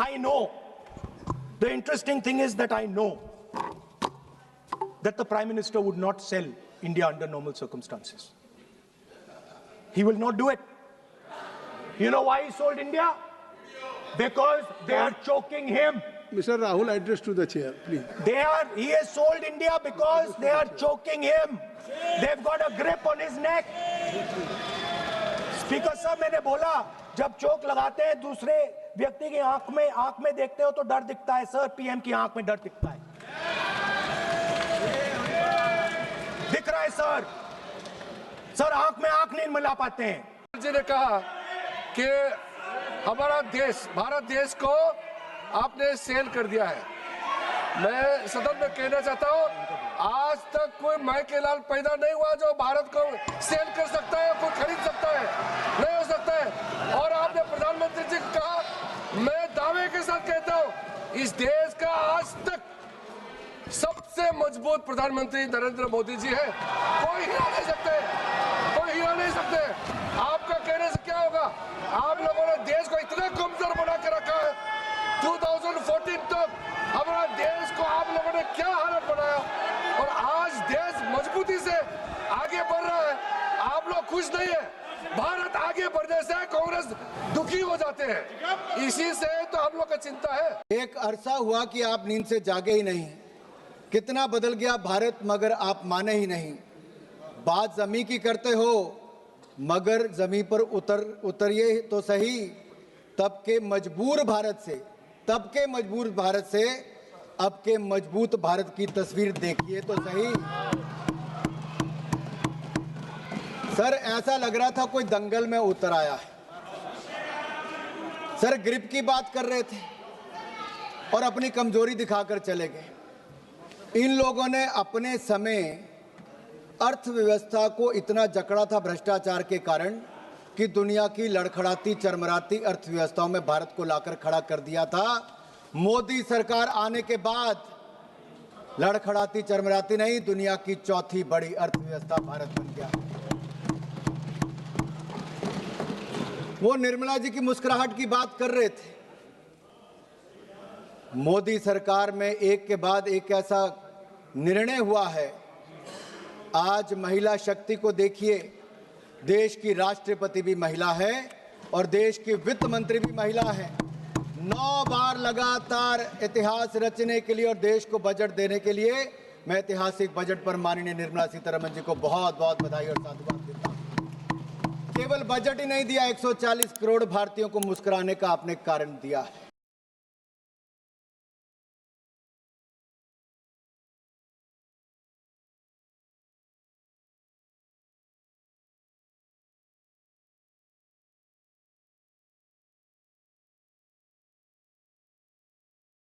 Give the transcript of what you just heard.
I know. The interesting thing is that I know that the Prime Minister would not sell India under normal circumstances. He will not do it. You know why he sold India? Because they are choking him. Mr. Rahul, address to the chair, please. He has sold India because they are choking him. They've got a grip on his neck. Speaker साहब, मैंने बोला जब चोक लगाते हैं दूसरे व्यक्ति की आंख में देखते हो तो डर दिखता है सर, पीएम की आंख में डर दिखता है, दिख रहा है सर आंख में आंख नहीं मिला पाते हैं। जी ने कहा कि हमारा देश, भारत देश को आपने सेल कर दिया है। मैं सदन में कहना चाहता हूं, आज तक कोई माई के लाल पैदा नहीं हुआ जो भारत को सेल कर सकता है, कोई खरीद सकता है, नहीं हो सकता है। और आपने प्रधानमंत्री जी को कहा, मैं दावे के साथ कहता हूं, इस देश का आज तक सबसे मजबूत प्रधानमंत्री नरेंद्र मोदी जी है। कोई हिला नहीं सकते, कोई हिला नहीं सकते। आपका कहने से क्या होगा? आप लोगों ने देश को इतना कमजोर बना के रखा है। 2014 तक हमारा देश को आप लोगों ने क्या हालत बनाया, और आज देश मजबूती से आगे बढ़ रहा है। आप लोग खुश नहीं है। भारत आगे बढ़ने से कांग्रेस दुखी हो जाते हैं, इसी से तो हम लोग का चिंता है। एक अरसा हुआ कि आप नींद से जागे ही नहीं। कितना बदल गया भारत, मगर आप माने ही नहीं। बात जमी की करते हो, मगर जमी पर उतरिए तो सही। तब के मजबूर भारत से अब के मजबूत भारत की तस्वीर देखिए तो सही। सर, ऐसा लग रहा था कोई दंगल में उतर आया है। सर, ग्रिप की बात कर रहे थे और अपनी कमजोरी दिखाकर चले गए। इन लोगों ने अपने समय अर्थव्यवस्था को इतना जकड़ा था भ्रष्टाचार के कारण कि दुनिया की लड़खड़ाती चरमराती अर्थव्यवस्थाओं में भारत को लाकर खड़ा कर दिया था। मोदी सरकार आने के बाद लड़खड़ाती चरमराती नहीं, दुनिया की चौथी बड़ी अर्थव्यवस्था भारत बन गया। वो निर्मला जी की मुस्कुराहट की बात कर रहे थे। मोदी सरकार में एक के बाद एक ऐसा निर्णय हुआ है। आज महिला शक्ति को देखिए, देश की राष्ट्रपति भी महिला है और देश की वित्त मंत्री भी महिला है। 9 बार लगातार इतिहास रचने के लिए और देश को बजट देने के लिए मैं ऐतिहासिक बजट पर माननीय निर्मला सीतारमण जी को बहुत बहुत बधाई और साधुवाद देता हूं। केवल बजट ही नहीं दिया, 140 करोड़ भारतीयों को मुस्कुराने का आपने कारण दिया है।